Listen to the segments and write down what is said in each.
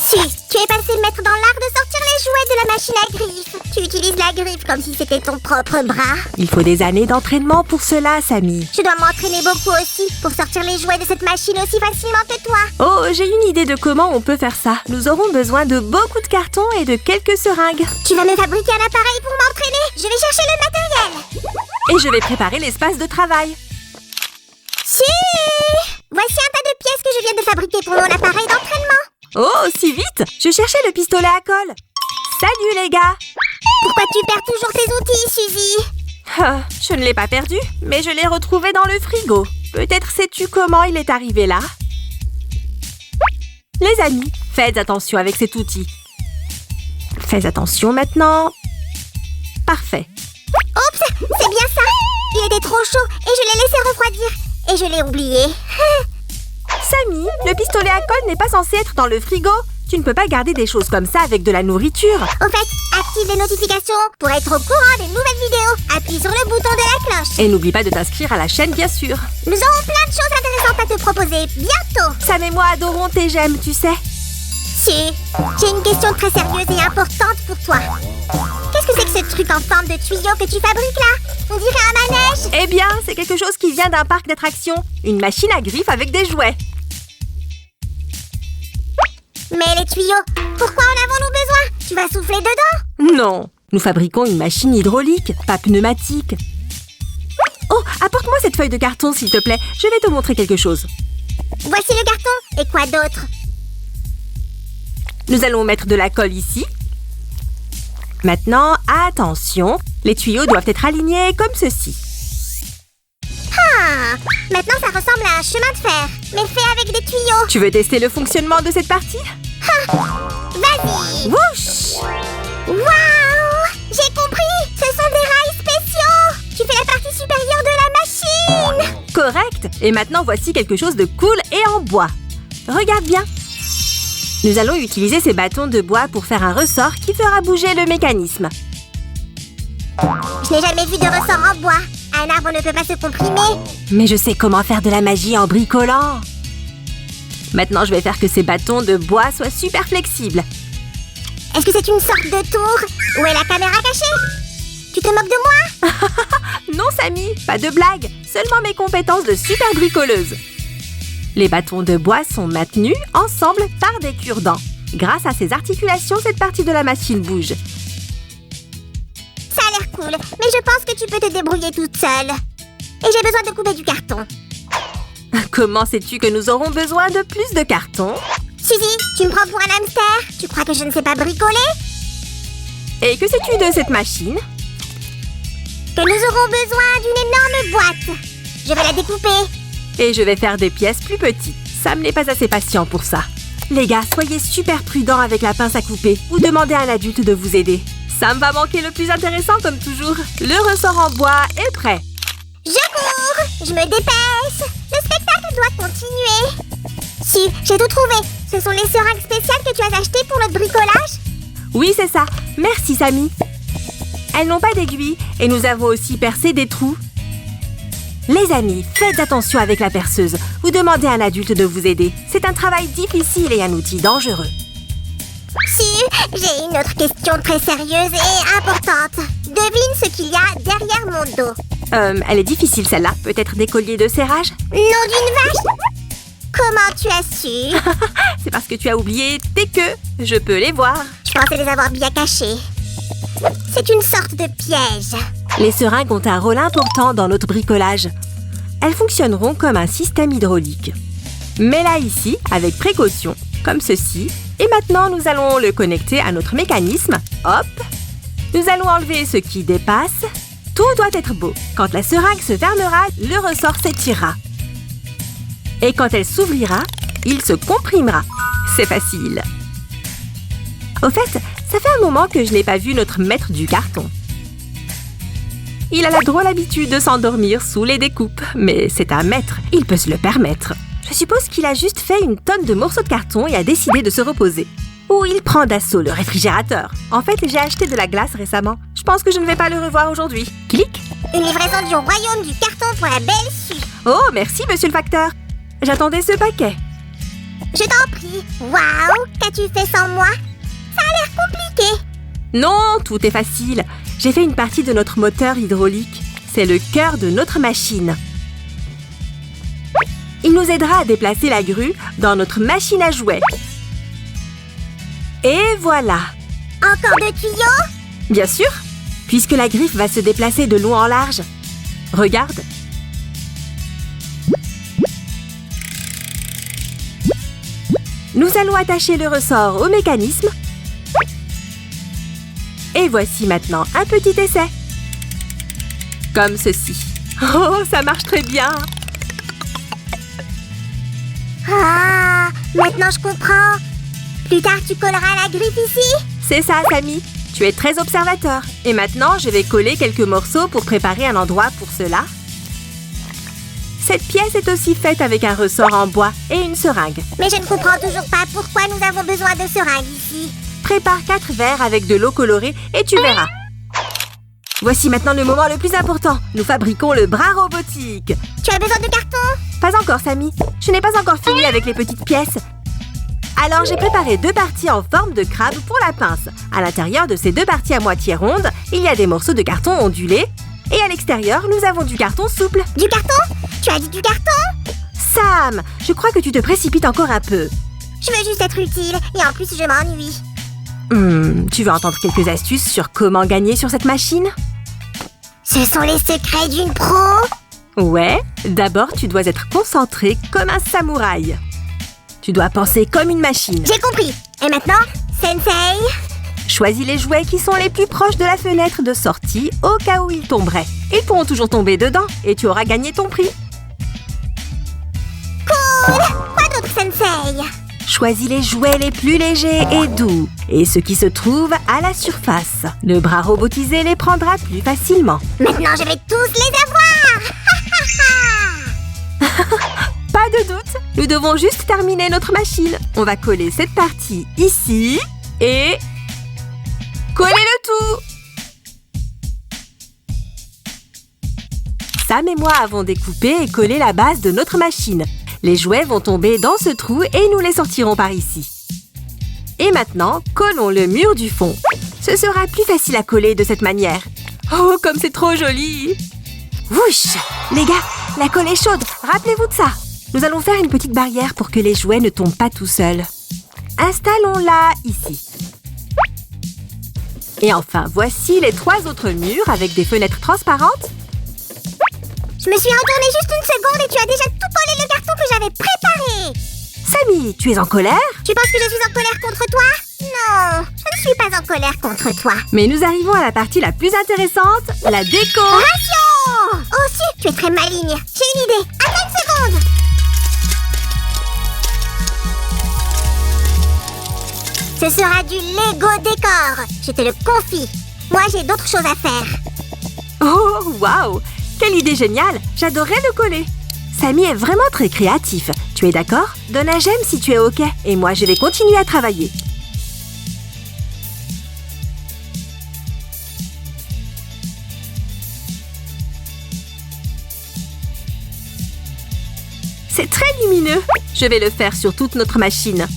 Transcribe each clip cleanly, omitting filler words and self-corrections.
Si, tu es passé maître dans l'art de sortir les jouets de la machine à griffes. Tu utilises la griffe comme si c'était ton propre bras. Il faut des années d'entraînement pour cela, Sammy. Je dois m'entraîner beaucoup aussi pour sortir les jouets de cette machine aussi facilement que toi. Oh, j'ai une idée de comment on peut faire ça. Nous aurons besoin de beaucoup de cartons et de quelques seringues. Tu vas me fabriquer un appareil pour m'entraîner. Je vais chercher le matériel. Et je vais préparer l'espace de travail. Si! Voici un tas de pièces que je viens de fabriquer pour mon appareil d'entraînement. Oh, si vite! Je cherchais le pistolet à colle. Salut les gars! Pourquoi tu perds toujours tes outils, Suzy? Ah, je ne l'ai pas perdu, mais je l'ai retrouvé dans le frigo. Peut-être sais-tu comment il est arrivé là? Les amis, faites attention avec cet outil. Fais attention maintenant. Parfait. Oups, c'est bien ça. Il était trop chaud et je l'ai laissé refroidir. Et je l'ai oublié. Sammy, le pistolet à colle n'est pas censé être dans le frigo. Tu ne peux pas garder des choses comme ça avec de la nourriture. Au fait, active les notifications pour être au courant des nouvelles vidéos. Appuie sur le bouton de la cloche. Et n'oublie pas de t'inscrire à la chaîne, bien sûr. Nous aurons plein de choses intéressantes à te proposer bientôt. Sam et moi adorons tes j'aime, tu sais. Si, j'ai une question très sérieuse et importante pour toi. Qu'est-ce que c'est que ce truc en forme de tuyau que tu fabriques là? On dirait un manège. Eh bien, c'est quelque chose qui vient d'un parc d'attractions. Une machine à griffes avec des jouets. Mais les tuyaux, pourquoi en avons-nous besoin? Tu vas souffler dedans? Non, nous fabriquons une machine hydraulique, pas pneumatique. Oh, apporte-moi cette feuille de carton, s'il te plaît. Je vais te montrer quelque chose. Voici le carton. Et quoi d'autre? Nous allons mettre de la colle ici. Maintenant, attention, les tuyaux doivent être alignés comme ceci. Ah, maintenant ça ressemble à un chemin de fer, mais fait avec des tuyaux. Tu veux tester le fonctionnement de cette partie? Vas-y. Wouch! Waouh! J'ai compris! Ce sont des rails spéciaux! Tu fais la partie supérieure de la machine! Correct! Et maintenant, voici quelque chose de cool et en bois. Regarde bien. Nous allons utiliser ces bâtons de bois pour faire un ressort qui fera bouger le mécanisme. Je n'ai jamais vu de ressort en bois. Un arbre ne peut pas se comprimer. Mais je sais comment faire de la magie en bricolant. Maintenant, je vais faire que ces bâtons de bois soient super flexibles. Est-ce que c'est une sorte de tour? Où est la caméra cachée? Tu te moques de moi? Non, Sammy, pas de blague. Seulement mes compétences de super bricoleuse. Les bâtons de bois sont maintenus ensemble par des cure-dents. Grâce à ces articulations, cette partie de la machine bouge. Ça a l'air cool, mais je pense que tu peux te débrouiller toute seule. Et j'ai besoin de couper du carton. Comment sais-tu que nous aurons besoin de plus de carton? Suzy, tu me prends pour un hamster? Tu crois que je ne sais pas bricoler? Et que sais-tu de cette machine? Que nous aurons besoin d'une énorme boîte. Je vais la découper. Et je vais faire des pièces plus petites. Sam n'est pas assez patient pour ça. Les gars, soyez super prudents avec la pince à couper ou demandez à un adulte de vous aider. Sam va manquer le plus intéressant comme toujours. Le ressort en bois est prêt. Je cours! Je me dépêche! Le spectacle doit continuer! Si, j'ai tout trouvé! Ce sont les seringues spéciales que tu as achetées pour notre bricolage? Oui, c'est ça. Merci, Sammy. Elles n'ont pas d'aiguille et nous avons aussi percé des trous. Les amis, faites attention avec la perceuse ou demandez à un adulte de vous aider. C'est un travail difficile et un outil dangereux. Si, j'ai une autre question très sérieuse et importante. Devine ce qu'il y a derrière mon dos. Elle est difficile celle-là. Peut-être des colliers de serrage? Nom d'une vache! Comment tu as su? C'est parce que tu as oublié tes queues. Je peux les voir. Je pensais les avoir bien cachées. C'est une sorte de piège. Les seringues ont un rôle important dans notre bricolage. Elles fonctionneront comme un système hydraulique. Mets-la ici avec précaution, comme ceci. Et maintenant, nous allons le connecter à notre mécanisme. Hop! Nous allons enlever ce qui dépasse. Tout doit être beau. Quand la seringue se fermera, le ressort s'étirera. Et quand elle s'ouvrira, il se comprimera. C'est facile. Au fait, ça fait un moment que je n'ai pas vu notre maître du carton. Il a la drôle habitude de s'endormir sous les découpes, mais c'est un maître, il peut se le permettre. Je suppose qu'il a juste fait une tonne de morceaux de carton et a décidé de se reposer. Ou il prend d'assaut le réfrigérateur. En fait, j'ai acheté de la glace récemment. Je pense que je ne vais pas le revoir aujourd'hui. Clic. Une livraison du royaume du carton pour la belle Sue. Oh, merci, monsieur le facteur. J'attendais ce paquet. Je t'en prie. Waouh, qu'as-tu fait sans moi? Ça a l'air compliqué. Non, tout est facile. J'ai fait une partie de notre moteur hydraulique. C'est le cœur de notre machine. Il nous aidera à déplacer la grue dans notre machine à jouets. Et voilà. Encore de tuyaux? Bien sûr, puisque la griffe va se déplacer de long en large. Regarde. Nous allons attacher le ressort au mécanisme. Et voici maintenant un petit essai. Comme ceci. Oh, ça marche très bien. Ah, maintenant je comprends. Plus tard, tu colleras la griffe ici? C'est ça, Samy. Tu es très observateur. Et maintenant, je vais coller quelques morceaux pour préparer un endroit pour cela. Cette pièce est aussi faite avec un ressort en bois et une seringue. Mais je ne comprends toujours pas pourquoi nous avons besoin de seringues ici. Prépare 4 verres avec de l'eau colorée et tu verras. Voici maintenant le moment le plus important. Nous fabriquons le bras robotique. Tu as besoin de carton? Pas encore, Samy. Je n'ai pas encore fini avec les petites pièces. Alors, j'ai préparé 2 parties en forme de crabe pour la pince. À l'intérieur de ces 2 parties à moitié rondes, il y a des morceaux de carton ondulés. Et à l'extérieur, nous avons du carton souple. Du carton? Tu as dit du carton? Sam, je crois que tu te précipites encore un peu. Je veux juste être utile et en plus je m'ennuie. Tu veux entendre quelques astuces sur comment gagner sur cette machine? Ce sont les secrets d'une pro? Ouais, d'abord tu dois être concentré comme un samouraï. Tu dois penser comme une machine. J'ai compris. Et maintenant, Sensei? Choisis les jouets qui sont les plus proches de la fenêtre de sortie au cas où ils tomberaient. Ils pourront toujours tomber dedans et tu auras gagné ton prix. Cool! Quoi d'autre, Sensei? Choisis les jouets les plus légers et doux et ceux qui se trouvent à la surface. Le bras robotisé les prendra plus facilement. Maintenant, je vais tous les avoir! Pas de doute, nous devons juste terminer notre machine. On va coller cette partie ici et coller le tout. Sam et moi avons découpé et collé la base de notre machine. Les jouets vont tomber dans ce trou et nous les sortirons par ici. Et maintenant, collons le mur du fond. Ce sera plus facile à coller de cette manière. Oh, comme c'est trop joli! Wouch! Les gars, la colle est chaude, rappelez-vous de ça. Nous allons faire une petite barrière pour que les jouets ne tombent pas tout seuls. Installons-la ici. Et enfin, voici les 3 autres murs avec des fenêtres transparentes. Je me suis retournée juste une seconde et tu as déjà tout collé le carton que j'avais préparé. Samy, tu es en colère? Tu penses que je suis en colère contre toi? Non, je ne suis pas en colère contre toi. Mais nous arrivons à la partie la plus intéressante, la déco. Ration! Aussi, tu es très maligne. J'ai une idée. Attends une seconde. Ce sera du Lego décor. Je te le confie. Moi, j'ai d'autres choses à faire. Oh, waouh! Quelle idée géniale! J'adorerais le coller. Samy est vraiment très créatif. Tu es d'accord? Donne un j'aime si tu es OK. Et moi, je vais continuer à travailler. C'est très lumineux. Je vais le faire sur toute notre machine.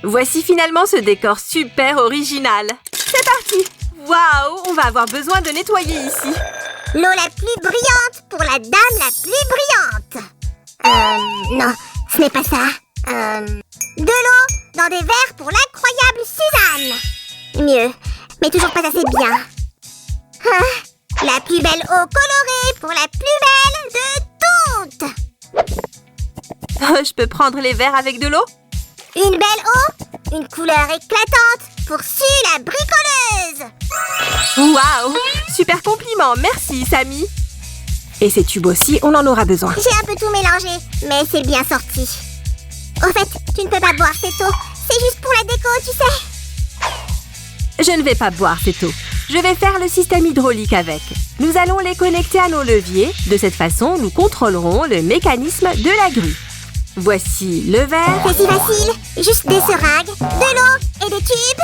Voici finalement ce décor super original. C'est parti! Waouh! On va avoir besoin de nettoyer ici. L'eau la plus brillante pour la dame la plus brillante. Non, ce n'est pas ça. De l'eau dans des verres pour l'incroyable Suzanne. Mieux, mais toujours pas assez bien. Ah, la plus belle eau colorée pour la plus belle de toutes. Je peux prendre les verres avec de l'eau? Une belle eau, une couleur éclatante pour Su la bricoleuse. Waouh! Super compliment, merci Samy. Et ces tubes aussi, on en aura besoin. J'ai un peu tout mélangé, mais c'est bien sorti. Au fait, tu ne peux pas boire cette eau. C'est juste pour la déco, tu sais. Je ne vais pas boire cette eau. Je vais faire le système hydraulique avec. Nous allons les connecter à nos leviers. De cette façon, nous contrôlerons le mécanisme de la grue. Voici le verre. C'est si facile. Juste des seringues, de l'eau et des tubes.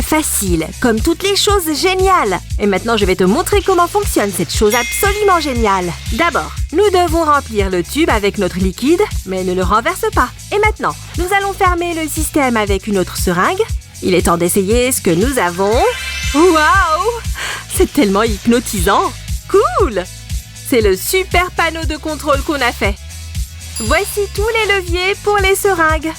Facile, comme toutes les choses géniales. Et maintenant, je vais te montrer comment fonctionne cette chose absolument géniale. D'abord, nous devons remplir le tube avec notre liquide, mais ne le renverse pas. Et maintenant, nous allons fermer le système avec une autre seringue. Il est temps d'essayer ce que nous avons. Waouh! C'est tellement hypnotisant! Cool! C'est le super panneau de contrôle qu'on a fait. Voici tous les leviers pour les seringues.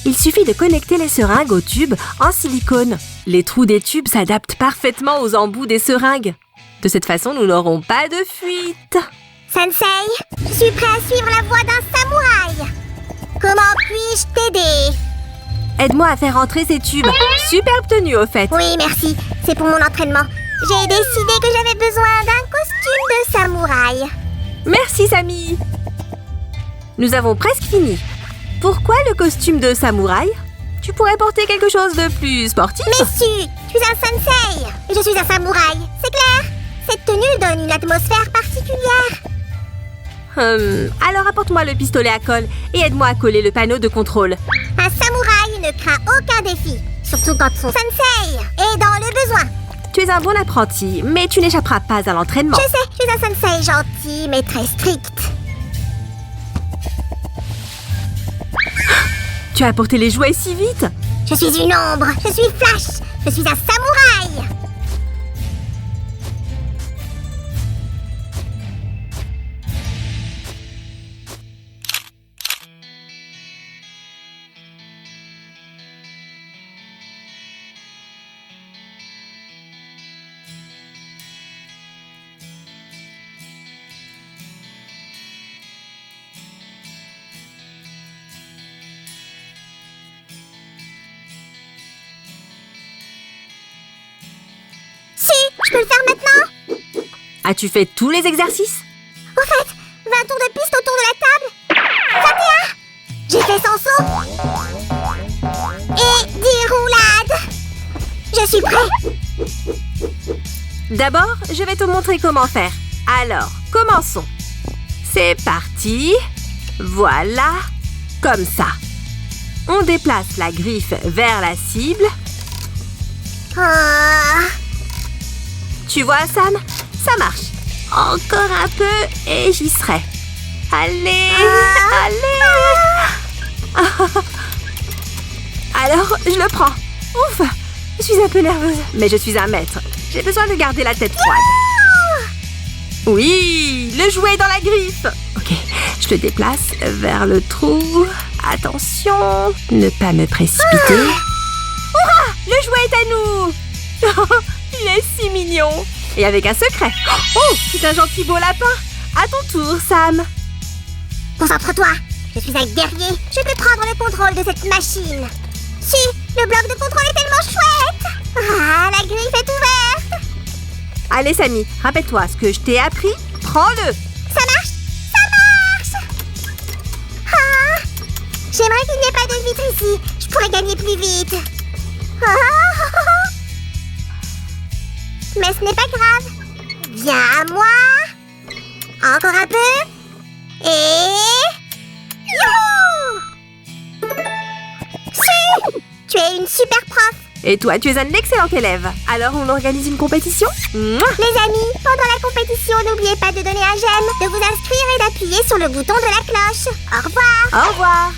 Il suffit de connecter les seringues au tube en silicone. Les trous des tubes s'adaptent parfaitement aux embouts des seringues. De cette façon, nous n'aurons pas de fuite. Sensei, je suis prêt à suivre la voie d'un samouraï. Comment puis-je t'aider? Aide-moi à faire entrer ces tubes. Superbe tenue, au fait. Oui, merci. C'est pour mon entraînement. J'ai décidé que j'avais besoin d'un costume de samouraï. Merci, Samy. Nous avons presque fini. Pourquoi le costume de samouraï? Tu pourrais porter quelque chose de plus sportif. Messieurs, je suis un sensei et je suis un samouraï, c'est clair? Cette tenue donne une atmosphère particulière. Alors apporte-moi le pistolet à colle et aide-moi à coller le panneau de contrôle. Un samouraï ne craint aucun défi, surtout quand son sensei est dans le besoin. Tu es un bon apprenti, mais tu n'échapperas pas à l'entraînement. Je sais, je suis un sensei gentil mais très strict. Tu as apporté les jouets si vite? Je suis une ombre, je suis Flash, je suis un samouraï. Si, je peux le faire maintenant? As-tu fait tous les exercices? Au fait, 20 tours de piste autour de la table. 21. J'ai fait 100 sauts. Et 10 roulades. Je suis prêt. D'abord, je vais te montrer comment faire. Alors, commençons. C'est parti. Voilà, comme ça. On déplace la griffe vers la cible. Tu vois, Sam? Ça marche. Encore un peu et j'y serai. Allez, allez. Alors, je le prends. Ouf, je suis un peu nerveuse, mais je suis un maître. J'ai besoin de garder la tête froide. Oui, le jouet est dans la griffe. Ok, je le déplace vers le trou. Attention, ne pas me précipiter. Hurrah, le jouet est à nous. Il est si mignon. Et avec un secret. Oh, c'est un gentil beau lapin. À ton tour, Sam. Concentre-toi. Je suis un guerrier. Je peux prendre le contrôle de cette machine. Si, le bloc de contrôle est tellement chouette. Ah, la griffe est ouverte. Allez, Samy, rappelle-toi ce que je t'ai appris. Prends-le. Ça marche. Ça marche. Ah, j'aimerais qu'il n'y ait pas de vitre ici. Je pourrais gagner plus vite. Ah, mais ce n'est pas grave. Viens à moi. Encore un peu. Et... Youhou! Si! Tu es une super prof. Et toi, tu es un excellent élève. Alors, on organise une compétition? Mouah. Les amis, pendant la compétition, n'oubliez pas de donner un j'aime, de vous inscrire et d'appuyer sur le bouton de la cloche. Au revoir. Au revoir.